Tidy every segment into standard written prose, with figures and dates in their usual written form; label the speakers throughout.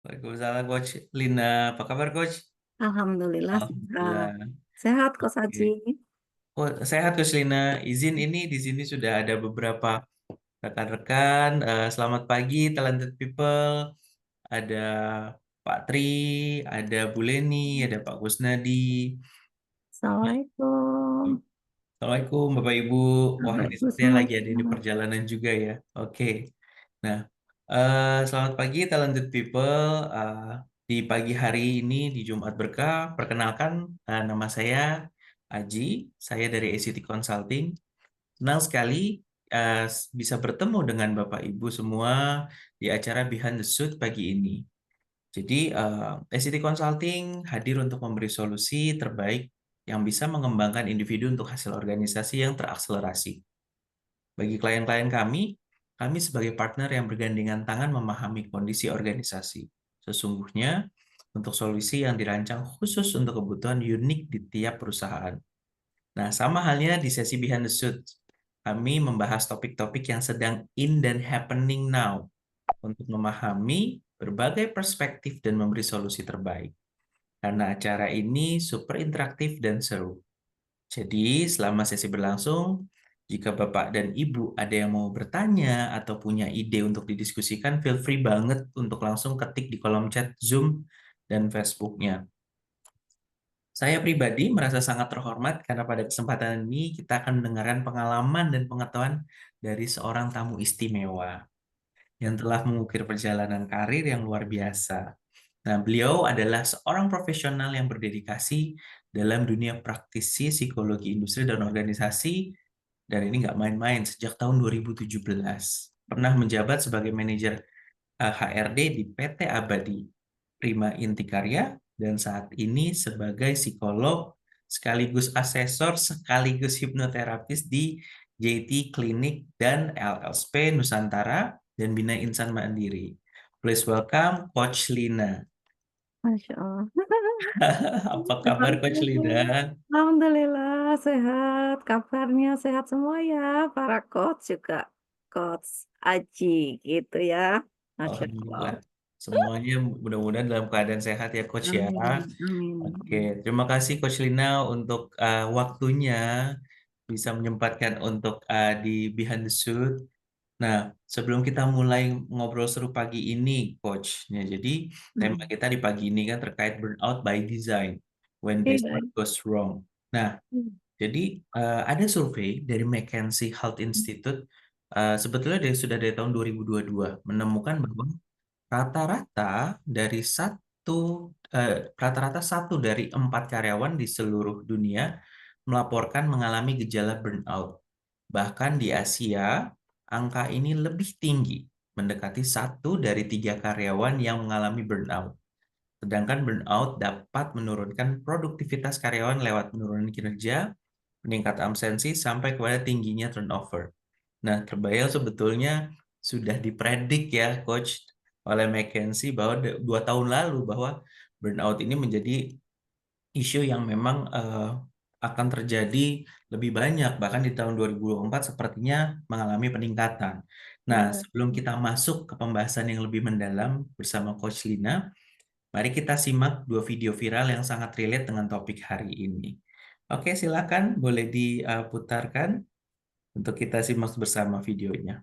Speaker 1: Waalaikumsalam Coach Lina. Apa kabar Coach?
Speaker 2: Alhamdulillah sehat.
Speaker 1: Alhamdulillah.
Speaker 2: Sehat Kak
Speaker 1: Oke.
Speaker 2: Saji.
Speaker 1: Oh, sehat Coach Lina. Izin ini di sini sudah ada beberapa rekan-rekan. Selamat pagi, talented people. Ada Pak Tri, ada Bu Leni, ada Pak Kusnadi.
Speaker 2: Assalamualaikum.
Speaker 1: Assalamualaikum Bapak Ibu. Wah ini sepertinya lagi ada di
Speaker 2: Waalaikumsalam.
Speaker 1: perjalanan juga ya. Oke. Nah, selamat pagi talented people. Eh, di pagi hari ini di Jumat Berkah, perkenalkan nama saya Aji. Saya dari ACT Consulting. Senang sekali bisa bertemu dengan Bapak Ibu semua di acara Behind the Suit pagi ini. Jadi, ICT Consulting hadir untuk memberi solusi terbaik yang bisa mengembangkan individu untuk hasil organisasi yang terakselerasi. Bagi klien-klien kami sebagai partner yang bergandengan tangan memahami kondisi organisasi. Sesungguhnya, untuk solusi yang dirancang khusus untuk kebutuhan unik di tiap perusahaan. Nah, sama halnya di sesi Behind the Suit, kami membahas topik-topik yang sedang in dan happening now untuk memahami berbagai perspektif dan memberi solusi terbaik. Karena acara ini super interaktif dan seru. Jadi, selama sesi berlangsung, jika Bapak dan Ibu ada yang mau bertanya atau punya ide untuk didiskusikan, feel free banget untuk langsung ketik di kolom chat Zoom dan Facebook-nya. Saya pribadi merasa sangat terhormat karena pada kesempatan ini kita akan mendengarkan pengalaman dan pengetahuan dari seorang tamu istimewa yang telah mengukir perjalanan karir yang luar biasa. Nah, beliau adalah seorang profesional yang berdedikasi dalam dunia praktisi psikologi industri dan organisasi, dan ini nggak main-main sejak tahun 2017. Pernah menjabat sebagai manajer HRD di PT Abadi Prima Intikarya, dan saat ini sebagai psikolog sekaligus asesor sekaligus hipnoterapis di JT Klinik dan LLSP Nusantara dan Bina Insan Mandiri. Please welcome Coach Lina.
Speaker 2: Masya Allah.
Speaker 1: Apa kabar Coach Lina?
Speaker 2: Alhamdulillah sehat. Kabarnya sehat semua ya. Para coach juga. Coach Aji gitu ya. Masya
Speaker 1: Alhamdulillah.
Speaker 2: Allah.
Speaker 1: Semuanya mudah-mudahan dalam keadaan sehat ya Coach ya.
Speaker 2: Amin.
Speaker 1: Oke,
Speaker 2: Amin.
Speaker 1: terima kasih Coach Lina untuk waktunya bisa menyempatkan untuk di Behind the Suit. Nah, sebelum kita mulai ngobrol seru pagi ini, Coach. Ya, jadi tema
Speaker 2: Hmm.
Speaker 1: kita di pagi ini kan terkait burnout by design, when best
Speaker 2: Iya.
Speaker 1: goes wrong. Nah,
Speaker 2: Hmm.
Speaker 1: jadi ada survei dari McKinsey Health Institute, sebetulnya sudah dari tahun 2022, menemukan bahwa rata-rata dari rata-rata satu dari empat karyawan di seluruh dunia melaporkan mengalami gejala burnout. Bahkan di Asia, angka ini lebih tinggi, mendekati satu dari tiga karyawan yang mengalami burnout. Sedangkan burnout dapat menurunkan produktivitas karyawan lewat penurunan kinerja, meningkat absensi, sampai kepada tingginya turnover. Nah, terbayang sebetulnya sudah dipredik ya, Coach, oleh McKinsey bahwa 2 tahun lalu bahwa burnout ini menjadi isu yang memang akan terjadi lebih banyak, bahkan di tahun 2024 sepertinya mengalami peningkatan. Nah,
Speaker 2: Iya.
Speaker 1: sebelum kita masuk ke pembahasan yang lebih mendalam bersama Coach Lina, mari kita simak dua video viral yang sangat relate dengan topik hari ini. Oke, silakan boleh diputarkan untuk kita simak bersama videonya.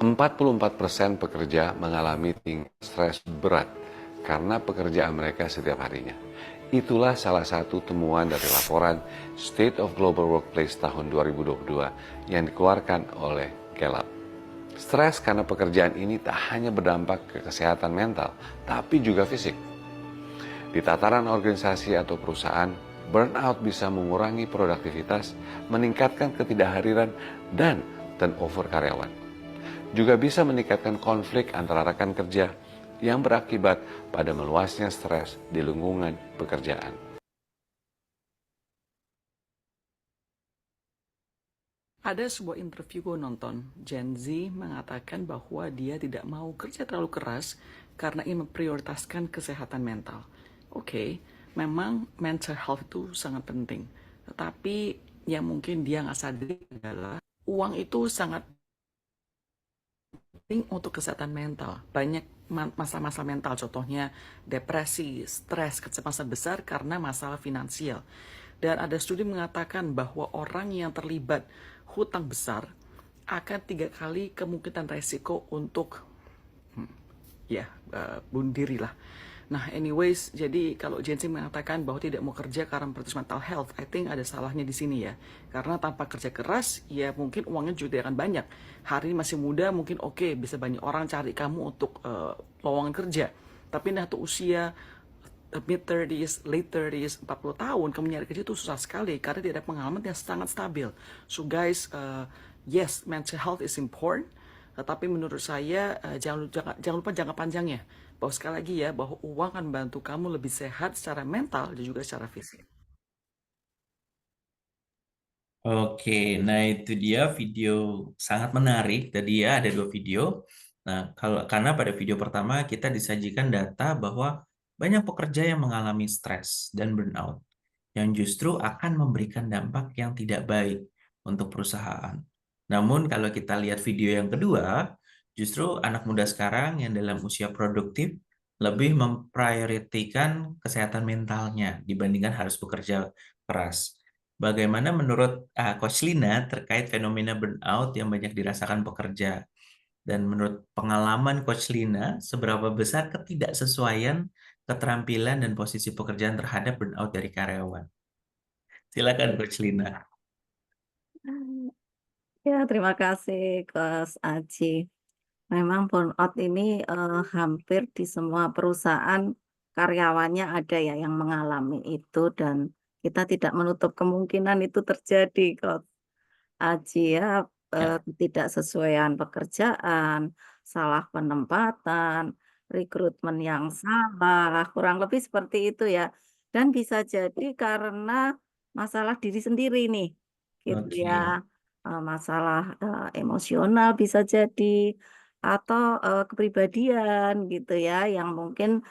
Speaker 3: 44% pekerja mengalami tingkat stres berat karena pekerjaan mereka setiap harinya. Itulah salah satu temuan dari laporan State of Global Workplace tahun 2022 yang dikeluarkan oleh Gallup. Stres karena pekerjaan ini tak hanya berdampak ke kesehatan mental, tapi juga fisik. Di tataran organisasi atau perusahaan, burnout bisa mengurangi produktivitas, meningkatkan ketidakhadiran, dan turnover karyawan. Juga bisa meningkatkan konflik antara rekan kerja yang berakibat pada meluasnya stres di lingkungan pekerjaan.
Speaker 4: Ada sebuah interview gue nonton, Gen Z mengatakan bahwa dia tidak mau kerja terlalu keras karena ingin memprioritaskan kesehatan mental. Oke, memang mental health itu sangat penting. Tetapi yang mungkin dia nggak sadari adalah uang itu sangat penting untuk kesehatan mental. Banyak masalah-masalah mental, contohnya depresi, stres, kecemasan besar karena masalah finansial. Dan ada studi mengatakan bahwa orang yang terlibat hutang besar akan 3 kali kemungkinan resiko untuk bunuh diri lah. Nah, anyways, jadi kalau Gen Z mengatakan bahwa tidak mau kerja karena memperhatikan mental health, I think ada salahnya di sini ya. Karena tanpa kerja keras, ya mungkin uangnya juga tidak akan banyak. Hari ini masih muda, mungkin oke, bisa banyak orang cari kamu untuk lowongan kerja. Tapi nah tuh usia mid 30s, late 30s, 40 tahun, kamu nyari kerja itu susah sekali karena tidak ada pengalaman yang sangat stabil. So guys, yes, mental health is important, tetapi menurut saya jangan lupa jangka panjangnya. Bahwa sekali lagi ya, bahwa uang akan membantu kamu lebih sehat secara mental dan juga secara fisik.
Speaker 1: Oke, nah itu dia video sangat menarik. Tadi ya ada 2 video. Nah, karena pada video pertama kita disajikan data bahwa banyak pekerja yang mengalami stres dan burnout, yang justru akan memberikan dampak yang tidak baik untuk perusahaan. Namun kalau kita lihat video yang kedua, justru anak muda sekarang yang dalam usia produktif lebih memprioritaskan kesehatan mentalnya dibandingkan harus bekerja keras. Bagaimana menurut Coach Lina terkait fenomena burnout yang banyak dirasakan pekerja? Dan menurut pengalaman Coach Lina, seberapa besar ketidaksesuaian keterampilan dan posisi pekerjaan terhadap burnout dari karyawan? Silakan Coach Lina.
Speaker 2: Ya, terima kasih Coach Aji. Memang burnout ini hampir di semua perusahaan karyawannya ada ya yang mengalami itu dan kita tidak menutup kemungkinan itu terjadi Coach Aji ya,
Speaker 1: Ya,
Speaker 2: ketidaksesuaian pekerjaan, salah penempatan, rekrutmen yang salah, kurang lebih seperti itu ya. Dan bisa jadi karena masalah diri sendiri nih, gitu
Speaker 1: oke,
Speaker 2: ya. Masalah, emosional bisa jadi, atau, kepribadian gitu ya, yang mungkin,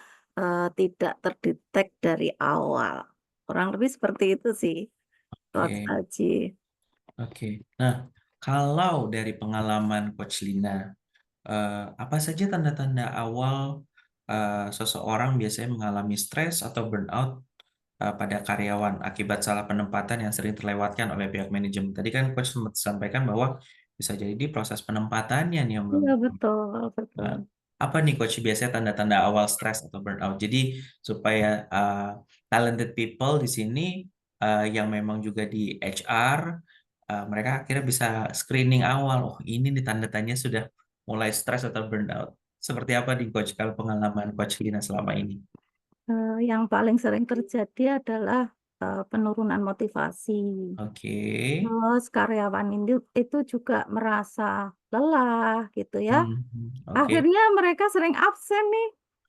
Speaker 2: tidak terdetek dari awal. Kurang lebih seperti itu sih, Coach
Speaker 1: oke,
Speaker 2: Aji.
Speaker 1: oke. Nah, kalau dari pengalaman Coach Lina, apa saja tanda-tanda awal seseorang biasanya mengalami stres atau burnout pada karyawan akibat salah penempatan yang sering terlewatkan oleh pihak manajemen? Tadi kan Coach sempat sampaikan bahwa bisa jadi proses penempatannya nih yang belum.
Speaker 2: Iya betul betul.
Speaker 1: Nah, apa nih Coach biasanya tanda-tanda awal stres atau burnout? Jadi supaya talented people di sini yang memang juga di HR, mereka akhirnya bisa screening awal. Oh ini nih tanda-tandanya sudah mulai stres atau burnout. Seperti apa nih Coach kalau pengalaman Coach Lina selama ini?
Speaker 2: Yang paling sering terjadi adalah, penurunan motivasi.
Speaker 1: Oke.
Speaker 2: Terus karyawan itu juga merasa lelah gitu ya,
Speaker 1: Oke.
Speaker 2: akhirnya mereka sering absen nih,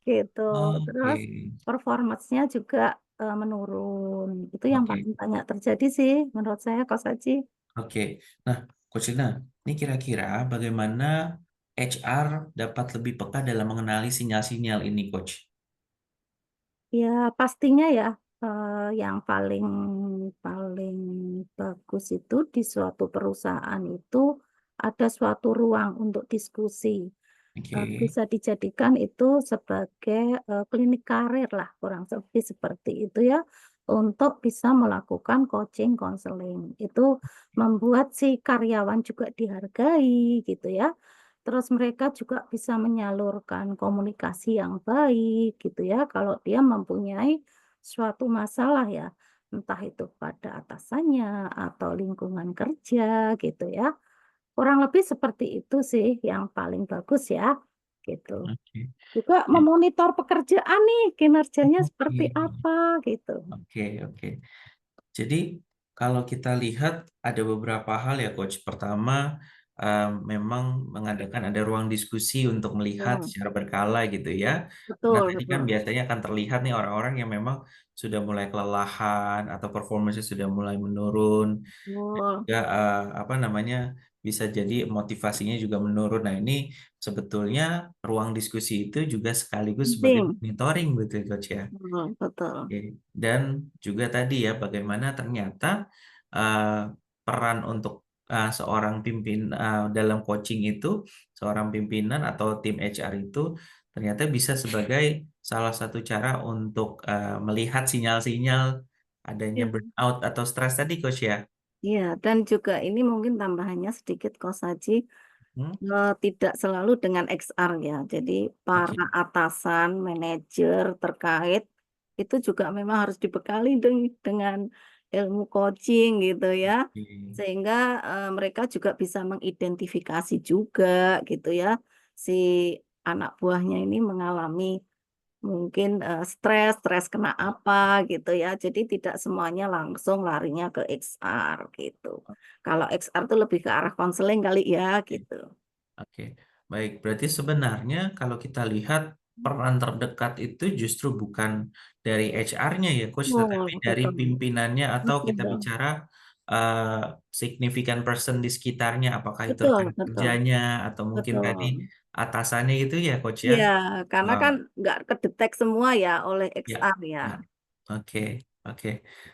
Speaker 2: gitu.
Speaker 1: Oke.
Speaker 2: Terus performance-nya juga, menurun. Itu yang
Speaker 1: Oke.
Speaker 2: paling banyak terjadi sih menurut saya, Kak Saji.
Speaker 1: Oke. Nah, Coach Lina, ini kira-kira bagaimana HR dapat lebih peka dalam mengenali sinyal-sinyal ini, Coach?
Speaker 2: Ya pastinya ya, yang paling paling bagus itu di suatu perusahaan itu ada suatu ruang untuk diskusi.
Speaker 1: Oke.
Speaker 2: Bisa dijadikan itu sebagai, klinik karir lah, kurang lebih seperti itu ya, untuk bisa melakukan coaching, konseling. Itu membuat si karyawan juga dihargai gitu ya. Terus mereka juga bisa menyalurkan komunikasi yang baik gitu ya, kalau dia mempunyai suatu masalah ya, entah itu pada atasannya atau lingkungan kerja gitu ya. Kurang lebih seperti itu sih yang paling bagus ya, gitu.
Speaker 1: Oke.
Speaker 2: Juga
Speaker 1: Ya.
Speaker 2: memonitor pekerjaan nih, kinerjanya seperti
Speaker 1: Oke.
Speaker 2: apa gitu.
Speaker 1: Oke. Oke. Jadi kalau kita lihat ada beberapa hal ya, Coach. Pertama, memang mengadakan ada ruang diskusi untuk melihat
Speaker 2: Hmm,
Speaker 1: secara berkala gitu ya. Karena
Speaker 2: betul,
Speaker 1: tadi kan
Speaker 2: betul,
Speaker 1: biasanya akan terlihat nih orang-orang yang memang sudah mulai kelelahan atau performanya sudah mulai menurun,
Speaker 2: betul.
Speaker 1: juga apa namanya, bisa jadi motivasinya juga menurun. Nah, ini sebetulnya ruang diskusi itu juga sekaligus sebagai
Speaker 2: Penting.
Speaker 1: monitoring betul Coach ya.
Speaker 2: Betul, betul.
Speaker 1: Oke. Dan juga tadi ya bagaimana ternyata uh, peran untuk seorang dalam coaching itu, seorang pimpinan atau tim HR itu ternyata bisa sebagai salah satu cara untuk melihat sinyal-sinyal adanya
Speaker 2: Iya,
Speaker 1: burnout atau stres tadi Coach ya.
Speaker 2: iya. Dan juga ini mungkin tambahannya sedikit Kos Haji,
Speaker 1: Hmm?
Speaker 2: tidak selalu dengan XR ya. Jadi
Speaker 1: Oke.
Speaker 2: para atasan, manajer terkait itu juga memang harus dibekali dengan ilmu coaching gitu ya.
Speaker 1: Oke.
Speaker 2: Sehingga mereka juga bisa mengidentifikasi juga gitu ya, si anak buahnya ini mengalami mungkin, stres kena apa gitu ya. Jadi tidak semuanya langsung larinya ke XR gitu. Kalau XR tuh lebih ke arah konseling kali ya
Speaker 1: Oke.
Speaker 2: gitu.
Speaker 1: Oke, baik. Berarti sebenarnya kalau kita lihat peran terdekat itu justru bukan dari HR-nya ya, Coach,
Speaker 2: Betul,
Speaker 1: tetapi dari
Speaker 2: betul,
Speaker 1: pimpinannya atau kita
Speaker 2: betul,
Speaker 1: bicara eh, significant person di sekitarnya, apakah itu
Speaker 2: betul,
Speaker 1: rekan
Speaker 2: betul,
Speaker 1: kerjanya atau mungkin tadi
Speaker 2: betul.
Speaker 1: atasannya itu ya, Coach ya.
Speaker 2: Iya, karena
Speaker 1: Wow.
Speaker 2: kan nggak kedetek semua ya oleh
Speaker 1: Ya,
Speaker 2: XR ya.
Speaker 1: ya. Oke, oke.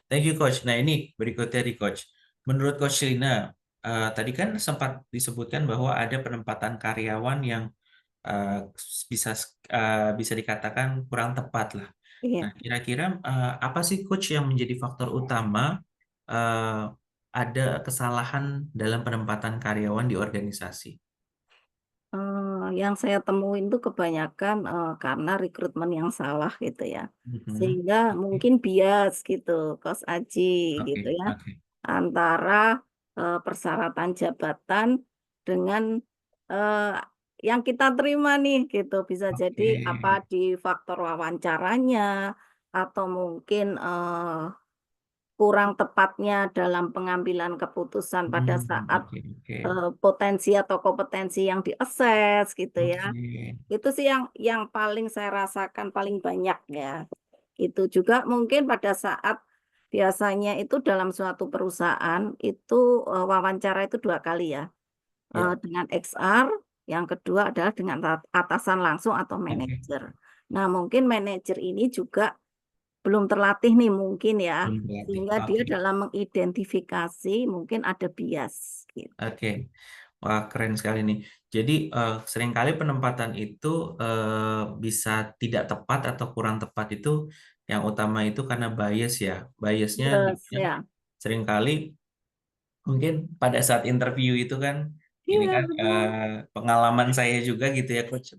Speaker 1: Thank you, Coach. Nah, ini berikutnya di Coach. Menurut Coach Lina, tadi kan sempat disebutkan bahwa ada penempatan karyawan yang eh, bisa bisa dikatakan kurang tepat lah. Nah,
Speaker 2: Iya.
Speaker 1: kira-kira apa sih coach yang menjadi faktor utama eh, ada kesalahan dalam penempatan karyawan di organisasi?
Speaker 2: Yang saya temuin tuh kebanyakan, karena rekrutmen yang salah gitu ya.
Speaker 1: Mhm.
Speaker 2: Sehingga
Speaker 1: Oke,
Speaker 2: mungkin bias gitu, Kos Aji
Speaker 1: oke,
Speaker 2: gitu ya,
Speaker 1: oke,
Speaker 2: antara, persyaratan jabatan dengan, eee, yang kita terima nih gitu. Bisa jadi
Speaker 1: oke,
Speaker 2: apa di faktor wawancaranya atau mungkin, kurang tepatnya dalam pengambilan keputusan pada saat,
Speaker 1: oke, oke,
Speaker 2: potensi atau kompetensi yang di-assess gitu ya.
Speaker 1: oke,
Speaker 2: Itu sih yang paling saya rasakan paling banyak ya. Itu juga mungkin pada saat biasanya itu dalam suatu perusahaan itu, wawancara itu 2 kali ya,
Speaker 1: ya,
Speaker 2: dengan HR, yang kedua adalah dengan atasan langsung atau
Speaker 1: oke,
Speaker 2: manajer. Nah mungkin manajer ini juga belum terlatih nih mungkin ya,
Speaker 1: belum berlatih.
Speaker 2: sehingga dia
Speaker 1: Oke,
Speaker 2: dalam mengidentifikasi mungkin ada bias gitu.
Speaker 1: oke. Wah, keren sekali nih. Jadi, seringkali penempatan itu bisa tidak tepat atau kurang tepat itu yang utama itu karena bias ya. Biasnya di
Speaker 2: Yes,
Speaker 1: mana
Speaker 2: ya.
Speaker 1: seringkali mungkin pada saat interview itu kan, ini
Speaker 2: Iya
Speaker 1: kan
Speaker 2: betul,
Speaker 1: pengalaman saya juga gitu ya, Coach.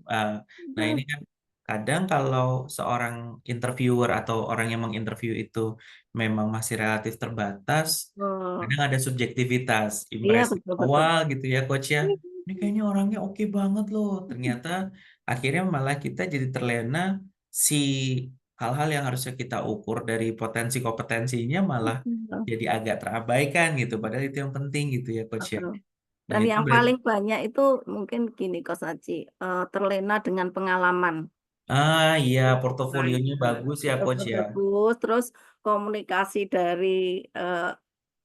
Speaker 1: Nah, ini
Speaker 2: betul,
Speaker 1: kan kadang kalau seorang interviewer atau orang yang menginterview itu memang masih relatif terbatas,
Speaker 2: betul.
Speaker 1: kadang ada subjektivitas,
Speaker 2: Iya
Speaker 1: impresi
Speaker 2: betul, betul.
Speaker 1: awal gitu ya, Coach ya. Ini kayaknya orangnya oke banget loh. Ternyata akhirnya malah kita jadi terlena si hal-hal yang harusnya kita ukur dari potensi kompetensinya malah
Speaker 2: Betul,
Speaker 1: jadi agak terabaikan gitu. Padahal itu yang penting gitu ya, Coach ya.
Speaker 2: betul.
Speaker 1: Nah,
Speaker 2: Dan
Speaker 1: itu
Speaker 2: yang
Speaker 1: berarti
Speaker 2: paling banyak itu mungkin gini Kos Aji, terlena dengan pengalaman.
Speaker 1: iya
Speaker 2: Nah
Speaker 1: portofolionya
Speaker 2: itu,
Speaker 1: bagus ya, Coach ya.
Speaker 2: bagus, terus komunikasi dari,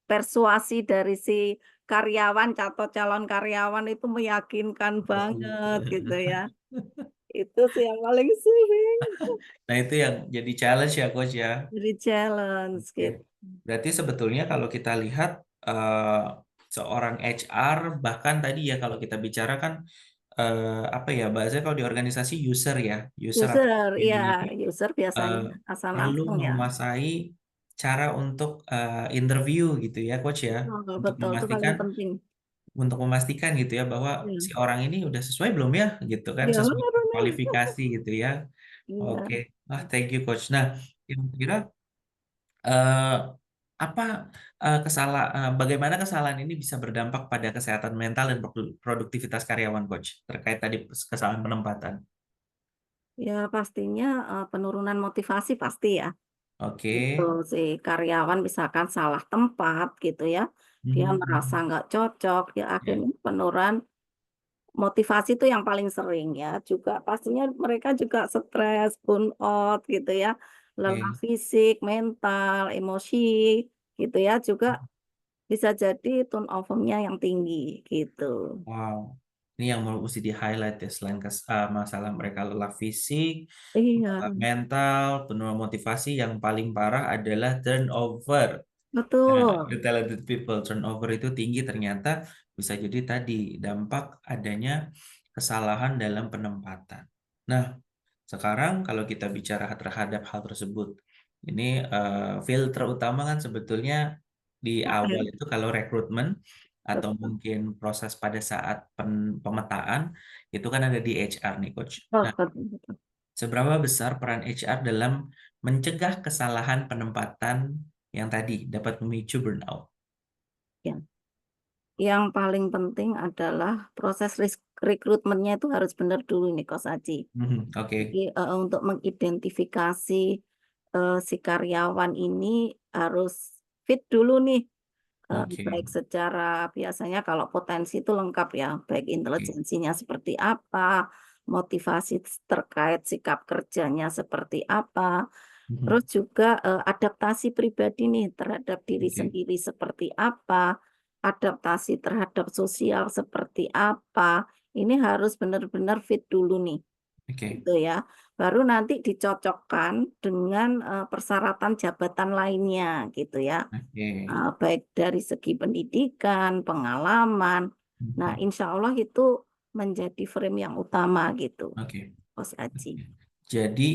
Speaker 2: persuasi dari si karyawan, calon karyawan itu meyakinkan
Speaker 1: Bagus.
Speaker 2: banget gitu ya. Itu sih yang paling sering
Speaker 1: Nah, itu yang jadi challenge ya, Coach ya.
Speaker 2: jadi challenge
Speaker 1: Oke.
Speaker 2: gitu.
Speaker 1: Berarti sebetulnya kalau kita lihat eh, seorang HR bahkan tadi ya kalau kita bicara kan apa ya bahasanya kalau di organisasi user ya, user atau
Speaker 2: User, iya,
Speaker 1: ini
Speaker 2: user
Speaker 1: eh,
Speaker 2: biasanya asal
Speaker 1: perlu
Speaker 2: langsung ya.
Speaker 1: menguasai cara untuk interview gitu ya, Coach ya,
Speaker 2: Betul,
Speaker 1: untuk
Speaker 2: betul, itu paling
Speaker 1: memastikan
Speaker 2: penting.
Speaker 1: gitu ya bahwa si
Speaker 2: Iya.
Speaker 1: orang ini udah sesuai belum ya gitu kan
Speaker 2: Iya,
Speaker 1: sesuai
Speaker 2: benar
Speaker 1: dengan
Speaker 2: benar.
Speaker 1: kualifikasi gitu ya. Oke,
Speaker 2: Iya.
Speaker 1: thank you coach. Nah, kira-kira eh, apa bagaimana kesalahan ini bisa berdampak pada kesehatan mental dan produktivitas karyawan coach terkait tadi kesalahan penempatan?
Speaker 2: Ya pastinya, penurunan motivasi pasti ya.
Speaker 1: Oke.
Speaker 2: Gitu si karyawan misalkan salah tempat gitu ya, dia
Speaker 1: Mhm,
Speaker 2: merasa
Speaker 1: mhm.
Speaker 2: nggak cocok, ya
Speaker 1: Ya,
Speaker 2: akhirnya penurunan motivasi itu yang paling sering ya, juga pastinya mereka juga stres, burnout gitu ya, lelah
Speaker 1: oke.
Speaker 2: fisik, mental, emosi gitu ya, juga bisa jadi turnover-nya yang tinggi gitu.
Speaker 1: Wow, ini yang mesti di-highlight ya selain masalah mereka lelah fisik,
Speaker 2: Iya,
Speaker 1: mental, penurunan motivasi, yang paling parah adalah turnover. Nah, the
Speaker 2: betul.
Speaker 1: talented people turnover itu tinggi ternyata bisa jadi tadi dampak adanya kesalahan dalam penempatan. Nah, sekarang kalau kita bicara terhadap hal tersebut, ini filter utama kan sebetulnya di awal
Speaker 2: Oke,
Speaker 1: itu kalau rekrutmen atau
Speaker 2: betul.
Speaker 1: mungkin proses pada saat pemetaan itu kan ada di HR nih Coach.
Speaker 2: Oh,
Speaker 1: Nah,
Speaker 2: betul betul.
Speaker 1: seberapa besar peran HR dalam mencegah kesalahan penempatan yang tadi dapat memicu burnout?
Speaker 2: Ya. Yang paling penting adalah proses rekrutmennya itu harus benar dulu nih Kos Aji.
Speaker 1: Mhm, oke,
Speaker 2: Jadi untuk mengidentifikasi, si karyawan ini harus fit dulu nih,
Speaker 1: oke,
Speaker 2: baik secara biasanya kalau potensi itu lengkap ya, baik
Speaker 1: oke,
Speaker 2: intelijensinya seperti apa, motivasi terkait sikap kerjanya seperti apa, terus
Speaker 1: mhm,
Speaker 2: juga, adaptasi pribadi nih terhadap diri
Speaker 1: oke,
Speaker 2: sendiri seperti apa, adaptasi terhadap sosial seperti apa, ini harus benar-benar fit dulu nih,
Speaker 1: oke,
Speaker 2: gitu ya. Baru nanti dicocokkan dengan, persyaratan jabatan lainnya gitu ya,
Speaker 1: oke,
Speaker 2: baik dari segi pendidikan, pengalaman. Nah,
Speaker 1: mhm,
Speaker 2: insya Allah itu menjadi frame yang utama gitu,
Speaker 1: oke,
Speaker 2: Bos
Speaker 1: oke.
Speaker 2: Aji.
Speaker 1: Jadi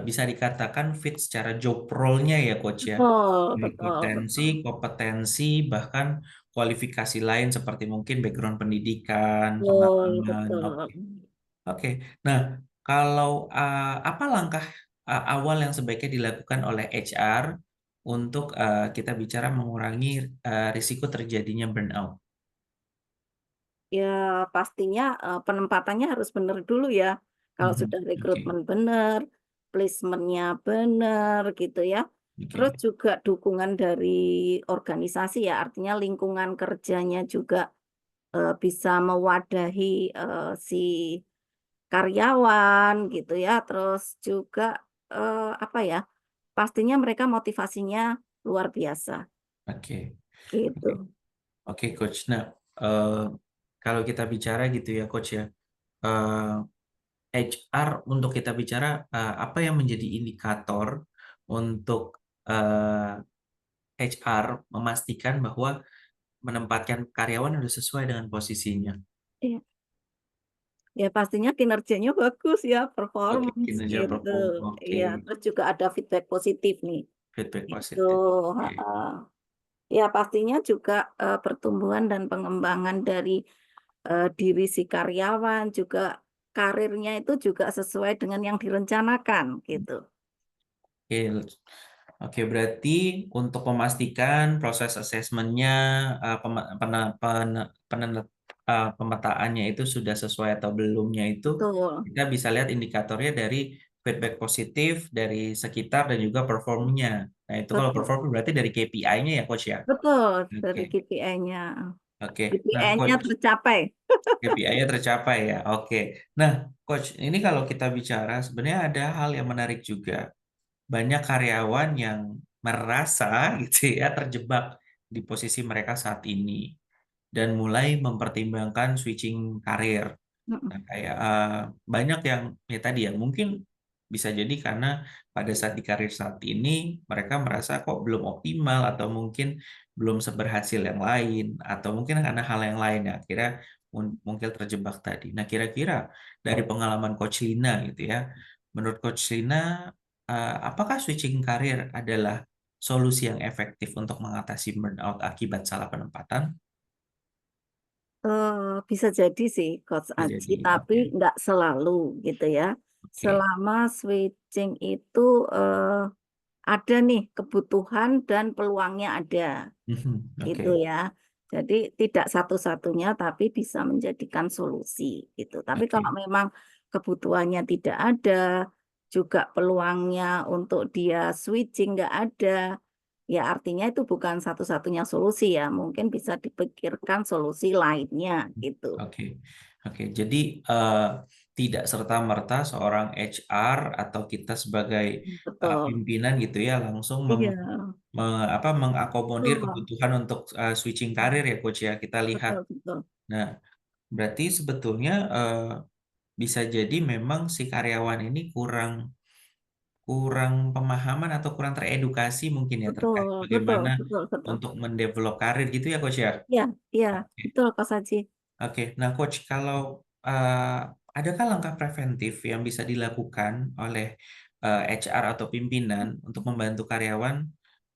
Speaker 1: bisa dikatakan fit secara job role-nya ya Coach ya.
Speaker 2: Betul
Speaker 1: Dari
Speaker 2: betul
Speaker 1: potensi,
Speaker 2: betul.
Speaker 1: kompetensi, bahkan kualifikasi lain seperti mungkin background pendidikan,
Speaker 2: Betul
Speaker 1: pengalaman.
Speaker 2: betul.
Speaker 1: Oke, oke. Nah, kalau apa langkah awal yang sebaiknya dilakukan oleh HR untuk kita bicara mengurangi risiko terjadinya burnout?
Speaker 2: Ya pastinya, penempatannya harus benar dulu ya. Kalau
Speaker 1: Mhm,
Speaker 2: sudah
Speaker 1: oke,
Speaker 2: rekrutmen benar, placement-nya benar gitu ya. Terus
Speaker 1: oke,
Speaker 2: juga dukungan dari organisasi ya, artinya lingkungan kerjanya juga, bisa mewadahi, si karyawan gitu ya. Terus juga, apa ya, pastinya mereka motivasinya luar biasa
Speaker 1: oke, oke.
Speaker 2: gitu.
Speaker 1: Oke, Coach. Nah, eh, kalau kita bicara gitu ya, Coach ya, eh, HR untuk kita bicara apa yang menjadi indikator untuk HR memastikan bahwa menempatkan karyawan harus sesuai dengan posisinya.
Speaker 2: Iya. Ya pastinya kinerjanya bagus ya,
Speaker 1: Oke,
Speaker 2: performance
Speaker 1: kinerja
Speaker 2: gitu.
Speaker 1: perform. Oke,
Speaker 2: Iya, terus juga ada feedback positif nih,
Speaker 1: feedback
Speaker 2: gitu,
Speaker 1: positif. Oke,
Speaker 2: heeh. Ya pastinya juga, pertumbuhan dan pengembangan dari, diri si karyawan, juga karirnya itu juga sesuai dengan yang direncanakan, gitu.
Speaker 1: oke. Oke, berarti untuk memastikan proses asesmennya, pemetaannya itu sudah sesuai atau belumnya itu,
Speaker 2: Betul,
Speaker 1: kita bisa lihat indikatornya dari feedback positif dari sekitar dan juga performnya. Nah, itu kalau
Speaker 2: betul,
Speaker 1: perform berarti dari KPI-nya ya, Coach ya?
Speaker 2: betul
Speaker 1: Oke,
Speaker 2: dari KPI-nya.
Speaker 1: oke. Nah,
Speaker 2: KPI-nya
Speaker 1: Coach,
Speaker 2: tercapai.
Speaker 1: KPI-nya tercapai ya. Oke. Nah, Coach, ini kalau kita bicara sebenarnya ada hal yang menarik juga. Banyak karyawan yang merasa gitu ya terjebak di posisi mereka saat ini dan mulai mempertimbangkan switching karir.
Speaker 2: Mhm,
Speaker 1: Nah, kayak banyak yang ya tadi ya mungkin bisa jadi karena pada saat di karir saat ini mereka merasa kok belum optimal atau mungkin belum seberhasil yang lain atau mungkin karena hal yang lain ya akhirnya mungkin terjebak tadi. Nah, kira-kira dari pengalaman Coach Lina gitu ya, menurut Coach Lina apakah switching karir adalah solusi yang efektif untuk mengatasi burnout akibat salah penempatan?
Speaker 2: Bisa jadi sih Coach
Speaker 1: Bisa
Speaker 2: Aji,
Speaker 1: jadi,
Speaker 2: tapi
Speaker 1: oke,
Speaker 2: nggak selalu gitu ya.
Speaker 1: oke.
Speaker 2: Selama switching itu, ada nih kebutuhan dan peluangnya ada,
Speaker 1: Mhm, oke,
Speaker 2: gitu ya. Jadi tidak satu-satunya tapi bisa menjadikan solusi gitu. Tapi
Speaker 1: oke.
Speaker 2: kalau memang kebutuhannya tidak ada, juga peluangnya untuk dia switching nggak ada, ya artinya itu bukan satu-satunya solusi ya, mungkin bisa dipikirkan solusi lainnya gitu.
Speaker 1: Oke, oke. Jadi tidak serta-merta seorang HR atau kita sebagai
Speaker 2: Betul.
Speaker 1: pimpinan gitu ya langsung
Speaker 2: Iya,
Speaker 1: mengakomodir
Speaker 2: betul,
Speaker 1: kebutuhan untuk switching karir ya Coach ya. Kita lihat.
Speaker 2: betul, betul.
Speaker 1: Nah, berarti sebetulnya bisa jadi memang si karyawan ini kurang kurang pemahaman atau kurang teredukasi mungkin ya terkait
Speaker 2: Betul, betul,
Speaker 1: bagaimana
Speaker 2: betul, betul.
Speaker 1: untuk mendevelop karir gitu ya Coach ya.
Speaker 2: Iya, iya,
Speaker 1: Oke.
Speaker 2: betul Kak Saji.
Speaker 1: Oke, nah Coach, kalau adakah langkah preventif yang bisa dilakukan oleh HR atau pimpinan untuk membantu karyawan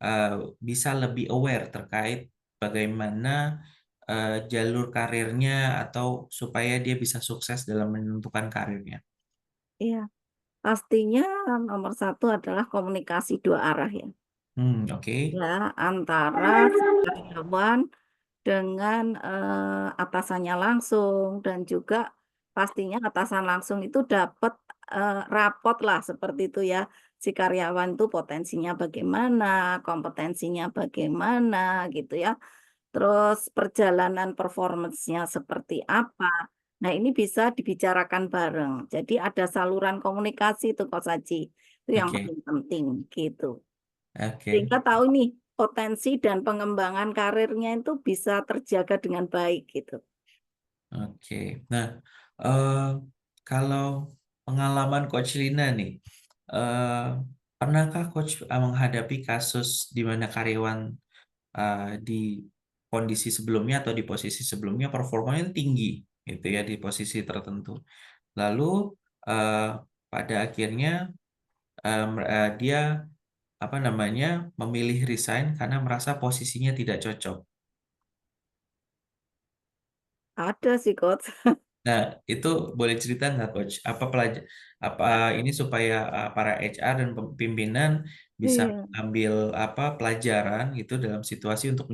Speaker 1: eh, bisa lebih aware terkait bagaimana jalur karirnya atau supaya dia bisa sukses dalam menentukan karirnya?
Speaker 2: Iya, pastinya nomor satu adalah komunikasi dua arah ya.
Speaker 1: Oke,
Speaker 2: Ya, antara si karyawan dengan atasannya langsung dan juga pastinya atasan langsung itu dapat rapot lah seperti itu ya. Si karyawan itu potensinya bagaimana, kompetensinya bagaimana gitu ya. Terus perjalanan performance-nya seperti apa. Nah, ini bisa dibicarakan bareng. Jadi ada saluran komunikasi itu Kak Saji. Itu yang
Speaker 1: oke,
Speaker 2: paling penting gitu.
Speaker 1: oke,
Speaker 2: Sehingga tahu nih potensi dan pengembangan karirnya itu bisa terjaga dengan baik gitu.
Speaker 1: oke. Nah, eh, kalau pengalaman Coach Lina nih, eh, pernahkah Coach menghadapi kasus di mana karyawan di kondisi sebelumnya atau di posisi sebelumnya performanya tinggi gitu ya di posisi tertentu. Lalu eh, pada akhirnya dia apa namanya memilih resign karena merasa posisinya tidak cocok.
Speaker 2: Ada sih Coach.
Speaker 1: Nah, itu boleh cerita nggak, Coach? Apa ini supaya para HR dan pimpinan bisa
Speaker 2: Iya,
Speaker 1: ambil apa pelajaran gitu dalam situasi untuk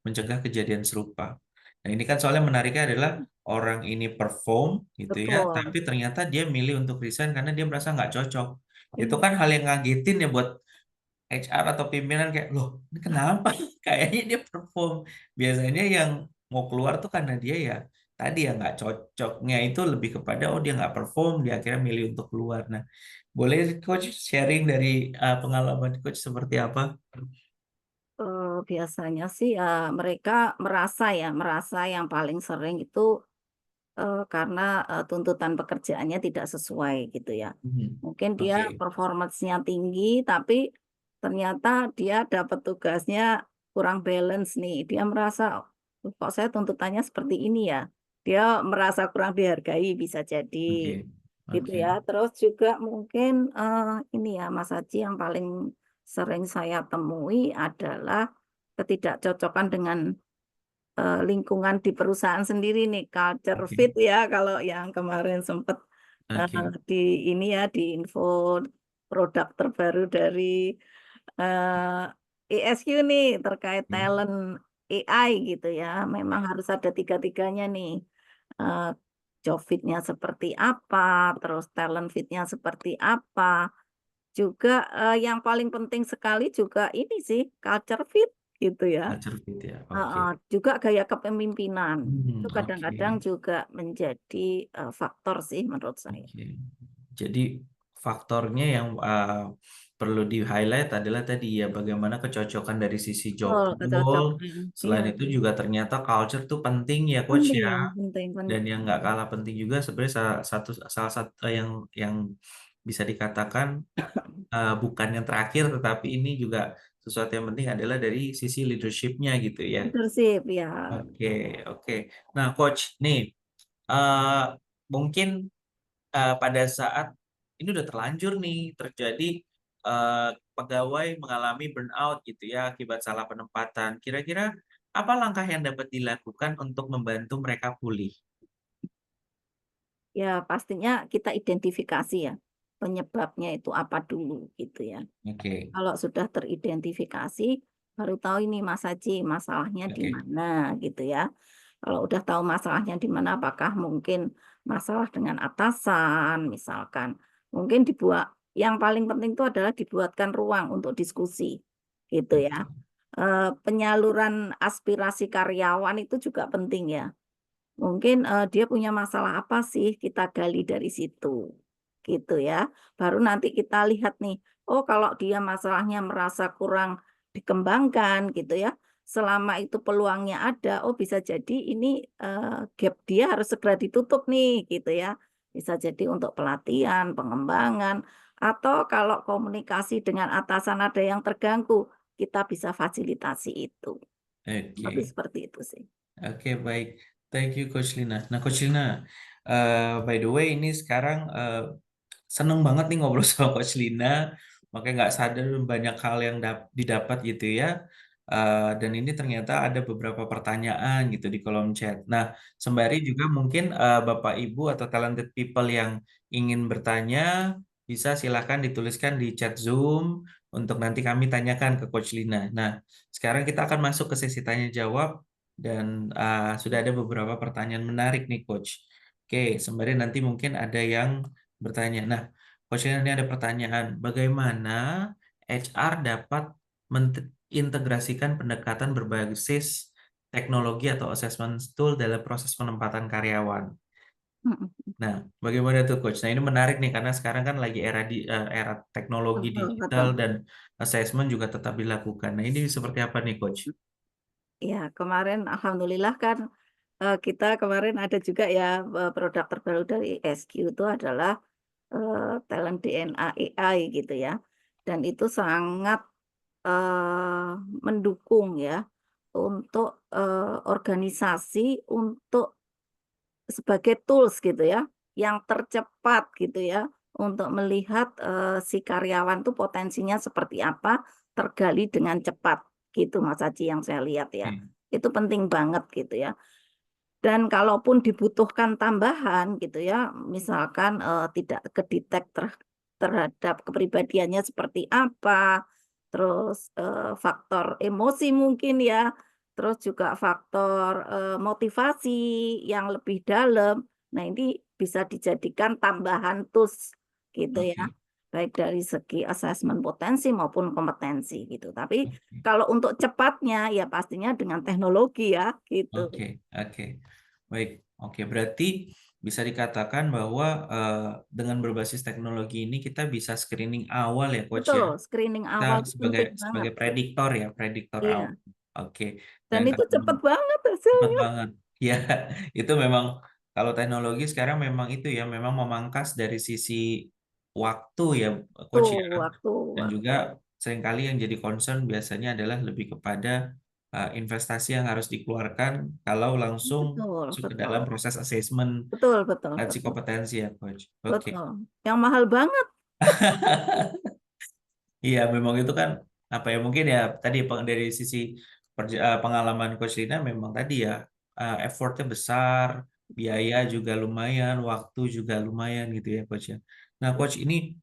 Speaker 1: mencegah kejadian serupa. Nah, ini kan soalnya menariknya adalah orang ini perform gitu ya,
Speaker 2: betul.
Speaker 1: tapi ternyata dia milih untuk resign karena dia merasa nggak cocok. Itu
Speaker 2: Iya.
Speaker 1: kan hal yang ngagetin ya buat HR atau pimpinan kayak, loh, ini kenapa? Kayaknya dia perform. Biasanya yang mau keluar tuh karena dia ya tadi ya nggak cocoknya itu lebih kepada oh dia nggak perform, dia akhirnya milih untuk keluar. Nah, boleh coach sharing dari pengalaman coach seperti apa?
Speaker 2: Biasanya sih ya mereka merasa yang paling sering itu karena tuntutan pekerjaannya tidak sesuai gitu ya.
Speaker 1: Mhm.
Speaker 2: Mungkin dia
Speaker 1: Oke,
Speaker 2: performance-nya tinggi, tapi ternyata dia dapat tugasnya kurang balance nih. Dia merasa, "Oh, kok saya tuntutannya seperti ini ya?" Dia merasa kurang dihargai bisa jadi,
Speaker 1: oke,
Speaker 2: gitu
Speaker 1: oke,
Speaker 2: ya. Terus juga mungkin, ini ya Mas Haji yang paling sering saya temui adalah ketidakcocokan dengan lingkungan di perusahaan sendiri nih, culture
Speaker 1: oke,
Speaker 2: fit ya kalau yang kemarin sempet,
Speaker 1: oke.
Speaker 2: di ini ya, di info produk terbaru dari, eee, ISQ nih terkait
Speaker 1: Oke.
Speaker 2: talent AI gitu ya. Memang harus ada tiga-tiganya nih, eee, job fit-nya seperti apa, terus talent fit-nya seperti apa, juga, yang paling penting sekali juga ini sih, culture fit gitu ya.
Speaker 1: Culture fit ya, oke.
Speaker 2: Heeh, juga gaya kepemimpinan, itu
Speaker 1: Oke.
Speaker 2: kadang-kadang juga menjadi, faktor sih menurut saya.
Speaker 1: Oke. Jadi faktornya yang perlu di-highlight adalah tadi ya bagaimana kecocokan dari sisi job
Speaker 2: Betul,
Speaker 1: role.
Speaker 2: kecocokan, iya,
Speaker 1: Selain itu juga ternyata culture tuh penting ya coach ya.
Speaker 2: penting penting
Speaker 1: Dan
Speaker 2: penting.
Speaker 1: yang nggak kalah penting juga sebenarnya salah satu yang bisa dikatakan bukan yang terakhir tetapi ini juga sesuatu yang penting adalah dari sisi leadership-nya gitu ya.
Speaker 2: Leadership, ya.
Speaker 1: Oke, oke. Nah, coach, nih eh mungkin pada saat ini udah terlanjur nih terjadi pegawai mengalami burnout gitu ya akibat salah penempatan. Kira-kira apa langkah yang dapat dilakukan untuk membantu mereka pulih?
Speaker 2: Ya pastinya kita identifikasi ya, penyebabnya itu apa dulu gitu ya.
Speaker 1: Oke,
Speaker 2: Kalau sudah teridentifikasi, baru tahu ini Mas Haji masalahnya di
Speaker 1: oke,
Speaker 2: mana gitu ya. Kalau udah tahu masalahnya di mana, apakah mungkin masalah dengan atasan misalkan, mungkin yang paling penting itu adalah dibuatkan ruang untuk diskusi, gitu ya.
Speaker 1: Betul.
Speaker 2: Penyaluran aspirasi karyawan itu juga penting ya. Mungkin, dia punya masalah apa sih, kita gali dari situ, gitu ya. Baru nanti kita lihat nih, oh kalau dia masalahnya merasa kurang dikembangkan gitu ya, selama itu peluangnya ada, oh bisa jadi ini, gap dia harus segera ditutup nih, gitu ya. Bisa jadi untuk pelatihan, pengembangan, atau kalau komunikasi dengan atasan ada yang terganggu, kita bisa fasilitasi itu. Lebih
Speaker 1: Oke.
Speaker 2: seperti itu sih.
Speaker 1: Oke, baik. Thank you, Coach Lina. Nah, Coach Lina, by the way, ini sekarang seneng banget nih ngobrol sama Coach Lina, makanya nggak sadar banyak hal yang didapat gitu ya. Dan ini ternyata ada beberapa pertanyaan gitu di kolom chat. Nah, sembari juga mungkin Bapak Ibu atau talented people yang ingin bertanya, bisa silakan dituliskan di chat Zoom untuk nanti kami tanyakan ke Coach Lina. Nah, sekarang kita akan masuk ke sesi tanya jawab dan sudah ada beberapa pertanyaan menarik nih, Coach. Oke, sembari nanti mungkin ada yang bertanya. Nah, Coach ini ada pertanyaan, bagaimana HR dapat mengintegrasikan pendekatan berbasis teknologi atau assessment tool dalam proses penempatan karyawan?
Speaker 2: Mhm,
Speaker 1: Nah, bagaimana tuh Coach? Nah, ini menarik nih karena sekarang kan lagi era teknologi
Speaker 2: betul
Speaker 1: digital
Speaker 2: betul.
Speaker 1: dan assessment juga tetap dilakukan. Nah, ini seperti apa nih Coach?
Speaker 2: Ya kemarin alhamdulillah kan, kita kemarin ada juga ya, produk terbaru dari SQ itu adalah, talent DNA AI gitu ya, dan itu sangat, mendukung ya untuk, organisasi untuk sebagai tools gitu ya, yang tercepat gitu ya, untuk melihat, si karyawan tuh potensinya seperti apa, tergali dengan cepat, gitu Mas Aji yang saya lihat ya.
Speaker 1: Oke.
Speaker 2: Itu penting banget gitu ya. Dan kalaupun dibutuhkan tambahan gitu ya, misalkan, tidak kedetek terhadap kepribadiannya seperti apa, terus, faktor emosi mungkin ya, terus juga faktor, motivasi yang lebih dalam. Nah, ini bisa dijadikan tambahan tools gitu ya,
Speaker 1: Oke.
Speaker 2: baik dari segi asesmen potensi maupun kompetensi gitu. Tapi
Speaker 1: Oke.
Speaker 2: kalau untuk cepatnya ya pastinya dengan teknologi ya,
Speaker 1: Oke,
Speaker 2: gitu.
Speaker 1: oke. Baik, oke. Berarti bisa dikatakan bahwa dengan berbasis teknologi ini kita bisa screening awal ya, Coach ya.
Speaker 2: Betul, screening
Speaker 1: Kita
Speaker 2: awal itu
Speaker 1: sebagai
Speaker 2: penting banget.
Speaker 1: sebagai prediktor ya, prediktor awal.
Speaker 2: Iya,
Speaker 1: Oke.
Speaker 2: dan
Speaker 1: Dan
Speaker 2: itu
Speaker 1: kalau
Speaker 2: cepet banget
Speaker 1: cepat
Speaker 2: hasilnya.
Speaker 1: banget. Ya, itu memang kalau teknologi sekarang memang itu ya, memang memangkas dari sisi waktu ya, Coach
Speaker 2: Tuh,
Speaker 1: ya.
Speaker 2: waktu
Speaker 1: Dan juga
Speaker 2: waktu.
Speaker 1: seringkali yang jadi concern biasanya adalah lebih kepada investasi yang harus dikeluarkan kalau langsung
Speaker 2: Betul
Speaker 1: masuk ke dalam
Speaker 2: betul.
Speaker 1: proses assessment
Speaker 2: Betul betul
Speaker 1: dan
Speaker 2: betul
Speaker 1: kompetensi ya, Coach. Oke.
Speaker 2: betul. Yang mahal banget.
Speaker 1: Iya, memang itu kan apa ya mungkin ya tadi dari sisi pengalaman Coach Lina memang tadi ya effortnya besar, biaya juga lumayan, waktu juga lumayan gitu ya Coach ya. Nah Coach ini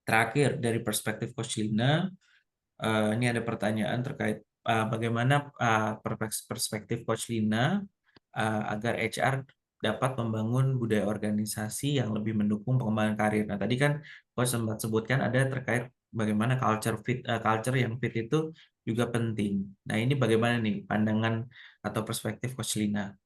Speaker 1: terakhir dari perspektif Coach Lina, ini ada pertanyaan terkait bagaimana perspektif Coach Lina agar HR dapat membangun budaya organisasi yang lebih mendukung pengembangan karir. Nah, tadi kan Coach sempat sebutkan ada terkait bagaimana culture yang fit itu juga penting. Nah, ini bagaimana nih pandangan atau perspektif Coach Lina?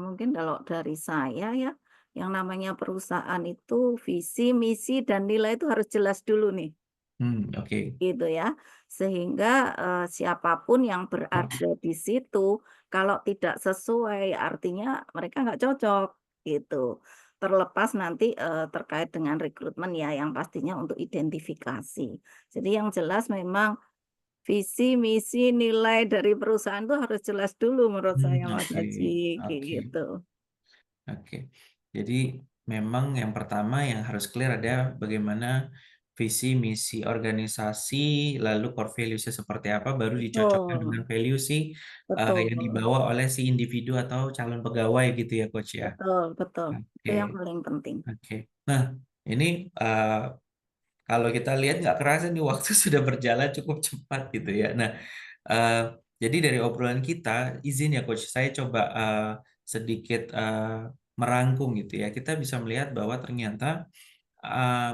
Speaker 2: Mungkin kalau dari saya ya, yang namanya perusahaan itu visi, misi, dan nilai itu harus jelas dulu nih.
Speaker 1: Oke.
Speaker 2: Gitu ya. Sehingga, siapa yang berada di situ, kalau tidak sesuai artinya mereka nggak cocok, gitu. Terlepas nanti, terkait dengan rekrutmen ya yang pastinya untuk identifikasi. Jadi yang jelas memang visi, misi, nilai dari perusahaan itu harus jelas dulu menurut saya Mas
Speaker 1: Oke,
Speaker 2: Haji,
Speaker 1: oke.
Speaker 2: gitu.
Speaker 1: Oke, jadi memang yang pertama yang harus clear ada bagaimana visi misi organisasi, lalu core values-nya seperti apa, baru dicocokkan dengan
Speaker 2: Betul
Speaker 1: value si
Speaker 2: betul
Speaker 1: yang dibawa oleh si individu atau calon pegawai gitu ya, Coach ya.
Speaker 2: betul betul. Itu
Speaker 1: Oke,
Speaker 2: yang paling penting.
Speaker 1: oke. Nah, ini kalau kita lihat nggak kerasa nih waktu sudah berjalan cukup cepat gitu ya. Nah, eh, jadi dari obrolan kita, izin ya Coach, saya coba sedikit merangkum gitu ya. Kita bisa melihat bahwa ternyata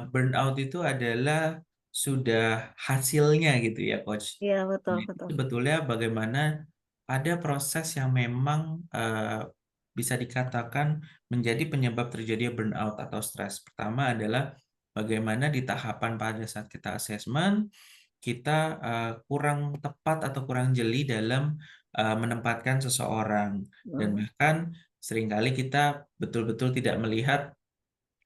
Speaker 1: burnout itu adalah sudah hasilnya gitu ya, Coach.
Speaker 2: Iya, betul,
Speaker 1: Nah, itu
Speaker 2: betul.
Speaker 1: sebetulnya bagaimana ada proses yang memang bisa dikatakan menjadi penyebab terjadinya burnout atau stres. Pertama adalah bagaimana di tahapan pada saat kita assessment, kita kurang tepat atau kurang jeli dalam menempatkan seseorang. Dan
Speaker 2: Hmm,
Speaker 1: bahkan seringkali kita betul-betul tidak melihat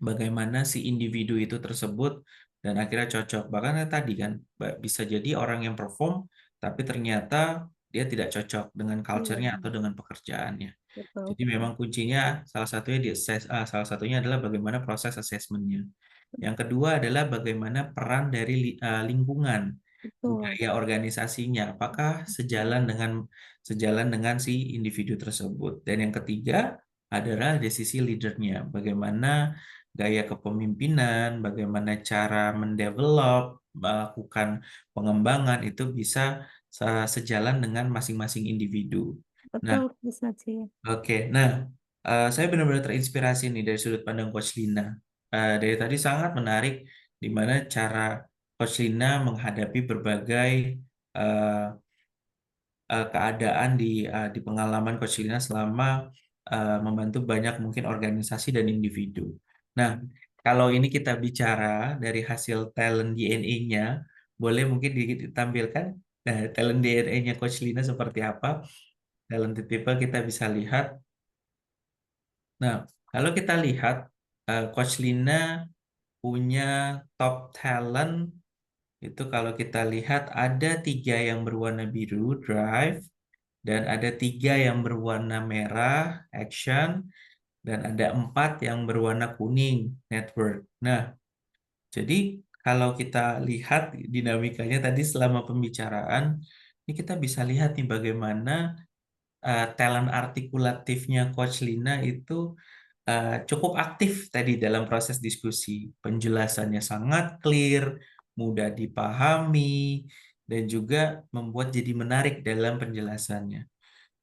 Speaker 1: bagaimana si individu itu tersebut dan akhirnya cocok. Bahkan tadi kan bisa jadi orang yang perform tapi ternyata dia tidak cocok dengan
Speaker 2: iya,
Speaker 1: culture-nya atau dengan pekerjaannya.
Speaker 2: betul,
Speaker 1: Jadi
Speaker 2: betul.
Speaker 1: memang kuncinya salah satunya adalah bagaimana proses assessment-nya. Yang kedua adalah bagaimana peran dari lingkungan,
Speaker 2: Betul.
Speaker 1: budaya organisasinya, apakah sejalan dengan si individu tersebut. Dan yang ketiga adalah dari sisi leadernya, bagaimana gaya kepemimpinan, bagaimana cara mendevelop, melakukan pengembangan itu bisa sejalan dengan masing-masing individu. Nah,
Speaker 2: Betul, bisa sih.
Speaker 1: oke, nah saya benar-benar terinspirasi nih dari sudut pandang Coach Lina. Dari tadi sangat menarik di mana cara Coach Lina menghadapi berbagai eh, keadaan di pengalaman Coach Lina selama membantu banyak mungkin organisasi dan individu. Nah, kalau ini kita bicara dari hasil talent DNA-nya, boleh mungkin ditampilkan talent DNA-nya Coach Lina seperti apa? Talented people kita bisa lihat. Nah, kalau kita lihat Coach Lina punya top talent itu kalau kita lihat ada 3 yang berwarna biru, drive, dan ada 3 yang berwarna merah, action, dan ada 4 yang berwarna kuning, network. Nah, jadi kalau kita lihat dinamikanya tadi selama pembicaraan, ini kita bisa lihat nih bagaimana talent artikulatifnya Coach Lina itu cukup aktif tadi dalam proses diskusi. Penjelasannya sangat clear, mudah dipahami, dan juga membuat jadi menarik dalam penjelasannya.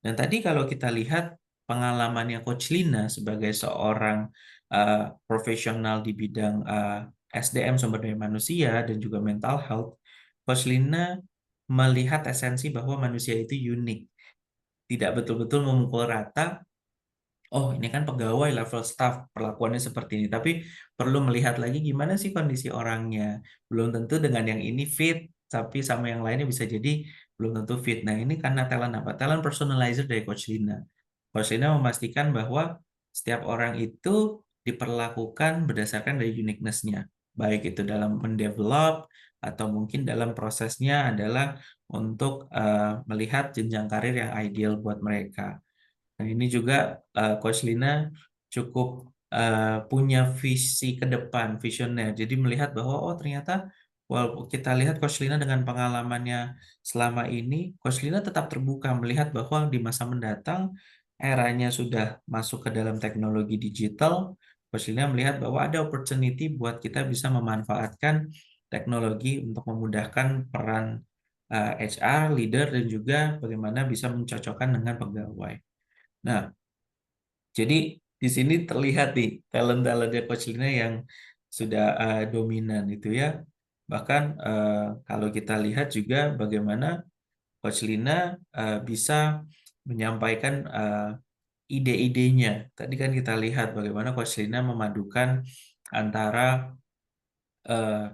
Speaker 1: Dan tadi kalau kita lihat pengalamannya Coach Lina sebagai seorang profesional di bidang SDM sumber daya manusia dan juga mental health, Coach Lina melihat esensi bahwa manusia itu unik, tidak betul-betul memukul rata. Oh, ini kan pegawai level staff, perlakuannya seperti ini. Tapi perlu melihat lagi gimana sih kondisi orangnya. Belum tentu dengan yang ini fit, tapi sama yang lainnya bisa jadi belum tentu fit. Nah, ini karena talent apa? Talent personalizer dari Coach Lina. Coach Lina memastikan bahwa setiap orang itu diperlakukan berdasarkan dari uniqueness-nya. Baik itu dalam mendevelop atau mungkin dalam prosesnya adalah untuk melihat jenjang karir yang ideal buat mereka. Nah, ini juga Coach Lina cukup punya visi ke depan, visioner. Jadi melihat bahwa oh ternyata walaupun kita lihat Coach Lina dengan pengalamannya selama ini, Coach Lina tetap terbuka melihat bahwa di masa mendatang eranya sudah masuk ke dalam teknologi digital. Coach Lina melihat bahwa ada opportunity buat kita bisa memanfaatkan teknologi untuk memudahkan peran HR, leader, dan juga bagaimana bisa mencocokkan dengan pegawai. Nah, jadi di sini terlihat nih talent-talentnya Coach Lina yang sudah dominan itu ya. Bahkan kalau kita lihat juga bagaimana Coach Lina bisa menyampaikan ide-idenya. Tadi kan kita lihat bagaimana Coach Lina memadukan antara eh,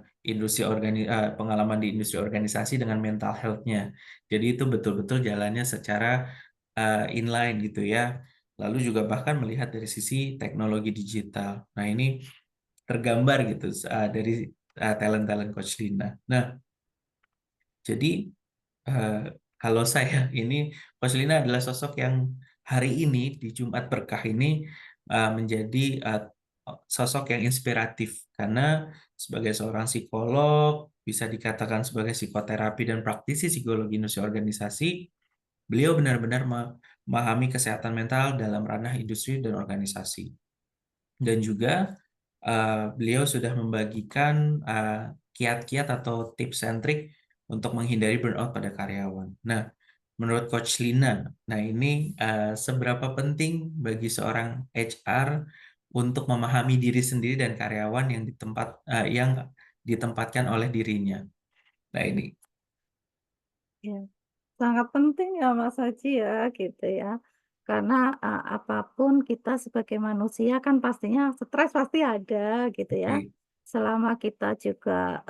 Speaker 1: pengalaman di industri organisasi dengan mental health-nya. Jadi itu betul-betul jalannya secara inline gitu ya. Lalu juga bahkan melihat dari sisi teknologi digital. Nah, ini tergambar gitu dari talent-talent Coach Lina. Nah, jadi eh, kalau saya ini Coach Lina adalah sosok yang hari ini di Jumat Berkah ini menjadi sosok yang inspiratif karena sebagai seorang psikolog bisa dikatakan sebagai psikoterapi dan praktisi psikologi industri organisasi, beliau benar-benar memahami kesehatan mental dalam ranah industri dan organisasi. Dan juga beliau sudah membagikan kiat-kiat atau tips and trik untuk menghindari burnout pada karyawan. Nah, menurut Coach Lina, nah ini seberapa penting bagi seorang HR untuk memahami diri sendiri dan karyawan yang ditempatkan oleh dirinya. Nah, ini.
Speaker 2: Ya. Sangat penting ya Mas Haji ya, gitu ya. Karena, apapun kita sebagai manusia kan pastinya stres pasti ada gitu ya.
Speaker 1: Oke,
Speaker 2: Selama kita juga,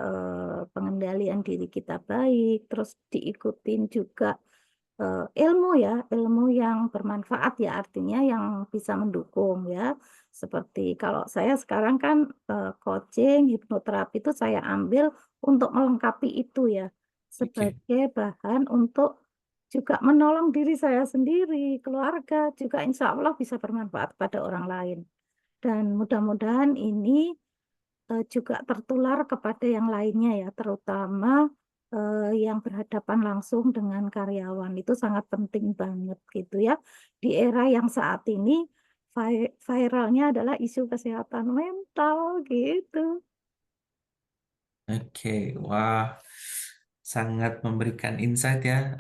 Speaker 2: pengendalian diri kita baik, terus diikutin juga, ilmu ya, ilmu yang bermanfaat ya, artinya yang bisa mendukung ya. Seperti kalau saya sekarang kan, coaching, hipnoterapi itu saya ambil untuk melengkapi itu ya,
Speaker 1: oke.
Speaker 2: sebagai bahan untuk juga menolong diri saya sendiri, keluarga, juga insya Allah bisa bermanfaat pada orang lain. Dan mudah-mudahan ini, juga tertular kepada yang lainnya ya, terutama, yang berhadapan langsung dengan karyawan. Itu sangat penting banget gitu ya. Di era yang saat ini viralnya adalah isu kesehatan mental gitu.
Speaker 1: Oke, wah, sangat memberikan insight ya,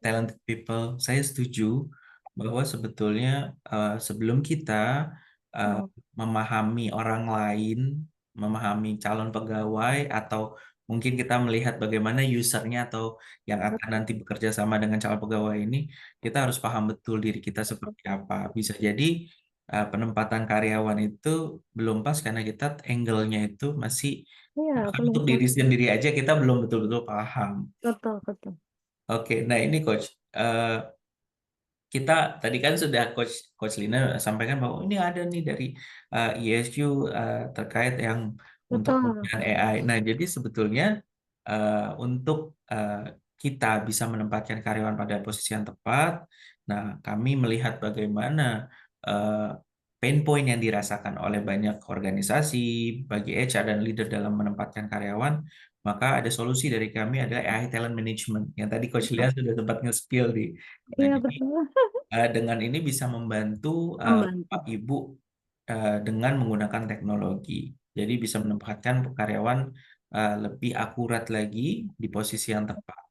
Speaker 1: talented people. Saya setuju bahwa sebetulnya sebelum kita uh,
Speaker 2: Oh,
Speaker 1: memahami orang lain, memahami calon pegawai, atau mungkin kita melihat bagaimana usernya atau yang akan
Speaker 2: betul
Speaker 1: nanti bekerja sama dengan calon pegawai ini, kita harus paham betul diri kita
Speaker 2: betul.
Speaker 1: seperti apa. Bisa jadi penempatan karyawan itu belum pas karena kita angle-nya itu masih.
Speaker 2: Iya,
Speaker 1: Bahkan
Speaker 2: belum
Speaker 1: untuk diri
Speaker 2: pas.
Speaker 1: sendiri aja kita belum betul-betul paham.
Speaker 2: Betul betul.
Speaker 1: Oke, nah ini Coach, kita tadi kan sudah Coach Lina sampaikan bahwa ini ada nih dari ESQ terkait yang untuk
Speaker 2: Betul.
Speaker 1: penggunaan AI. Nah, jadi sebetulnya untuk kita bisa menempatkan karyawan pada posisi yang tepat, nah kami melihat bagaimana eh, pain point yang dirasakan oleh banyak organisasi bagi HR dan leader dalam menempatkan karyawan, maka ada solusi dari kami adalah AI talent management yang tadi Coach
Speaker 2: Betul.
Speaker 1: Lian sudah sempat nge-spill di. Nah,
Speaker 2: Iya
Speaker 1: jadi
Speaker 2: betul.
Speaker 1: dengan ini bisa membantu
Speaker 2: Membantu.
Speaker 1: Pak Ibu dengan menggunakan teknologi. Jadi bisa menempatkan karyawan lebih akurat lagi di posisi yang tepat.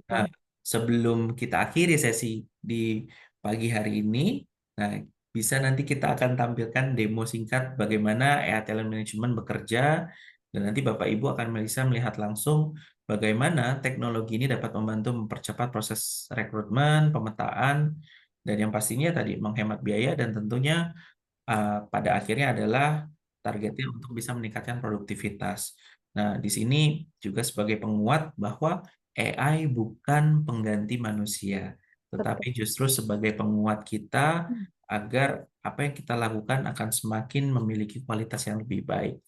Speaker 1: Nah,
Speaker 2: Betul.
Speaker 1: sebelum kita akhiri sesi di pagi hari ini, nah bisa nanti kita akan tampilkan demo singkat bagaimana AI Talent Management bekerja, dan nanti Bapak Ibu akan bisa melihat langsung bagaimana teknologi ini dapat membantu mempercepat proses rekrutmen, pemetaan, dan yang pastinya tadi menghemat biaya dan tentunya pada akhirnya adalah targetnya untuk bisa meningkatkan produktivitas. Nah, di sini juga sebagai penguat bahwa AI bukan pengganti manusia, tetapi
Speaker 2: Betul.
Speaker 1: justru sebagai penguat kita agar apa yang kita lakukan akan semakin memiliki kualitas yang lebih baik.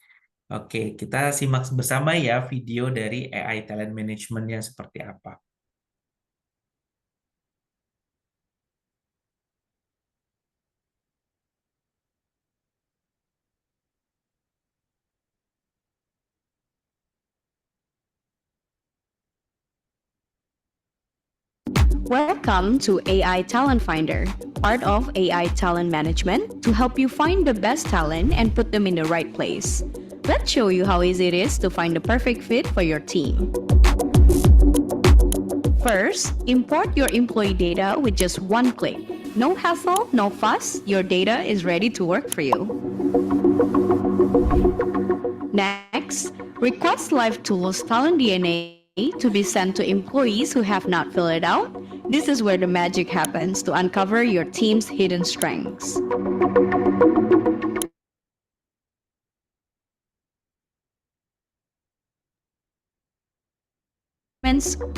Speaker 1: Oke, kita simak bersama ya video dari AI Talent Management-nya seperti apa.
Speaker 5: Welcome to AI Talent Finder, part of AI Talent Management to help you find the best talent and put them in the right place. Let's show you how easy it is to find the perfect fit for your team. First, import your employee data with just one click. No hassle, no fuss, your data is ready to work for you. Next, request Live Tools Talent DNA to be sent to employees who have not filled it out. This is where the magic happens to uncover your team's hidden strengths.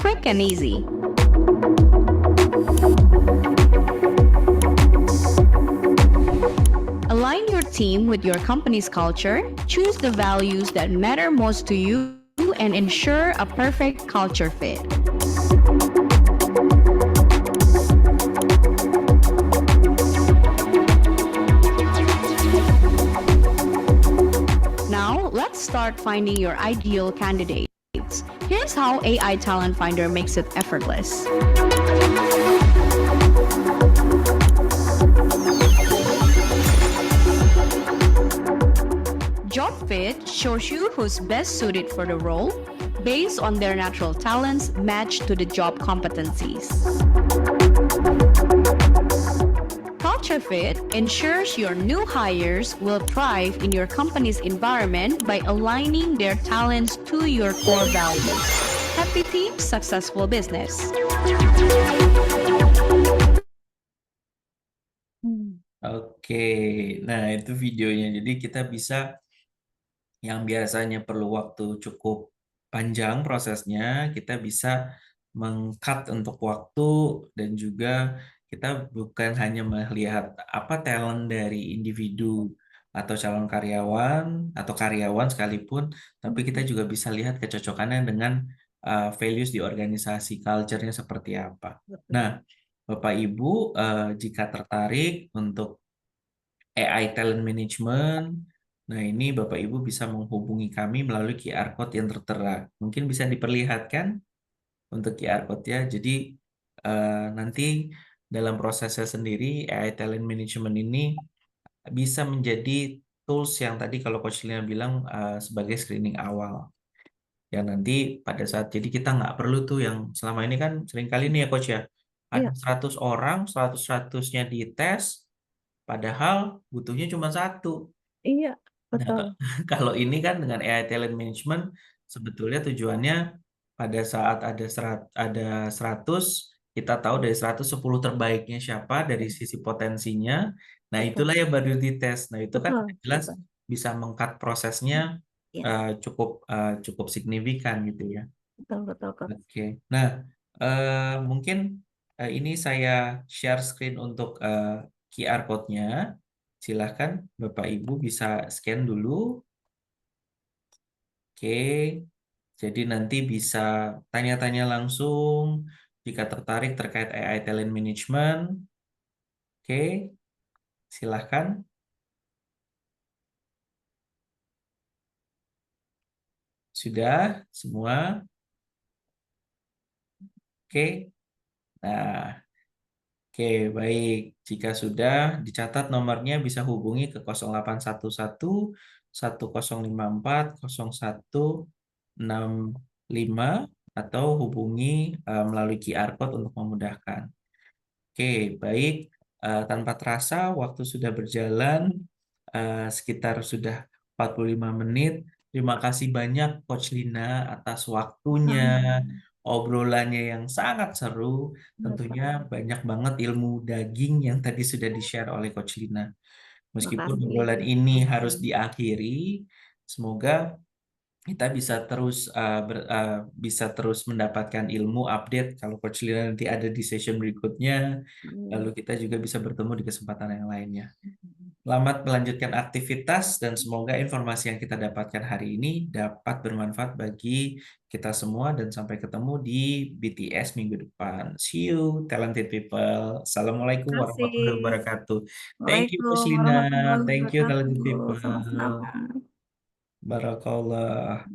Speaker 5: Quick and easy. Align your team with your company's culture, choose the values that matter most to you, and ensure a perfect culture fit. Now, let's start finding your ideal candidates. Here's how AI Talent Finder makes it effortless. Job Fit shows you who's best suited for the role based on their natural talents matched to the job competencies. Culture Culture Fit ensures your new hires will thrive in your company's environment by aligning their talents to your core values. Happy team, successful business.
Speaker 1: Oke, nah itu videonya. Jadi kita bisa yang biasanya perlu waktu cukup panjang prosesnya, kita bisa meng-cut untuk waktu dan juga kita bukan hanya melihat apa talent dari individu atau calon karyawan atau karyawan sekalipun, tapi kita juga bisa lihat kecocokannya dengan values di organisasi, culture-nya seperti apa. Nah, Bapak Ibu, jika tertarik untuk AI Talent Management, nah ini Bapak Ibu bisa menghubungi kami melalui QR Code yang tertera. Mungkin bisa diperlihatkan untuk QR Code-nya. Jadi nanti dalam prosesnya sendiri AI Talent Management ini bisa menjadi tools yang tadi kalau Coach Lina bilang sebagai screening awal. Ya nanti pada saat, jadi kita nggak perlu tuh yang selama ini kan seringkali nih ya Coach ya, ada
Speaker 2: Iya.
Speaker 1: 100 orang, 100-100-nya dites, padahal butuhnya cuma satu.
Speaker 2: Iya,
Speaker 1: Nah,
Speaker 2: betul.
Speaker 1: kalau ini kan dengan AI Talent Management sebetulnya tujuannya pada saat ada 100, kita tahu dari 110 terbaiknya siapa dari sisi potensinya. Nah,
Speaker 2: Betul.
Speaker 1: itulah yang baru dites. Nah, itu kan
Speaker 2: Betul,
Speaker 1: jelas
Speaker 2: betul.
Speaker 1: bisa meng-cut prosesnya
Speaker 2: Iya,
Speaker 1: cukup signifikan gitu ya.
Speaker 2: betul, betul, Coach.
Speaker 1: Oke. Nah, mungkin ini saya share screen untuk QR code-nya. Silahkan Bapak Ibu bisa scan dulu. Oke. Jadi nanti bisa tanya-tanya langsung jika tertarik terkait AI Talent Management. Oke. Silahkan. Sudah semua? Oke. Nah, oke, baik. Jika sudah dicatat nomornya bisa hubungi ke 0811 1054 0165 atau hubungi melalui QR code untuk memudahkan. Oke, baik. Tanpa terasa waktu sudah berjalan sekitar sudah 45 menit. Terima kasih banyak Coach Lina atas waktunya, obrolannya yang sangat seru.
Speaker 2: Iya, Pak.
Speaker 1: Tentunya banyak banget ilmu daging yang tadi sudah di-share oleh Coach Lina. Meskipun
Speaker 2: Makasih.
Speaker 1: obrolan ini harus diakhiri, semoga kita bisa terus mendapatkan ilmu update kalau Coach Lina nanti ada di session berikutnya, lalu kita juga bisa bertemu di kesempatan yang lainnya. Selamat melanjutkan aktivitas dan semoga informasi yang kita dapatkan hari ini dapat bermanfaat bagi kita semua dan sampai ketemu di BTS minggu depan. See you, talented people. Assalamualaikum
Speaker 2: Terima kasih.
Speaker 1: warahmatullahi wabarakatuh. Thank you,
Speaker 2: Waalaikumsalam
Speaker 1: Coach Lina.
Speaker 2: warahmatullahi
Speaker 1: Thank you, talented
Speaker 2: wabarakatuh.
Speaker 1: people.
Speaker 2: Sama-sama.
Speaker 1: Barakallah.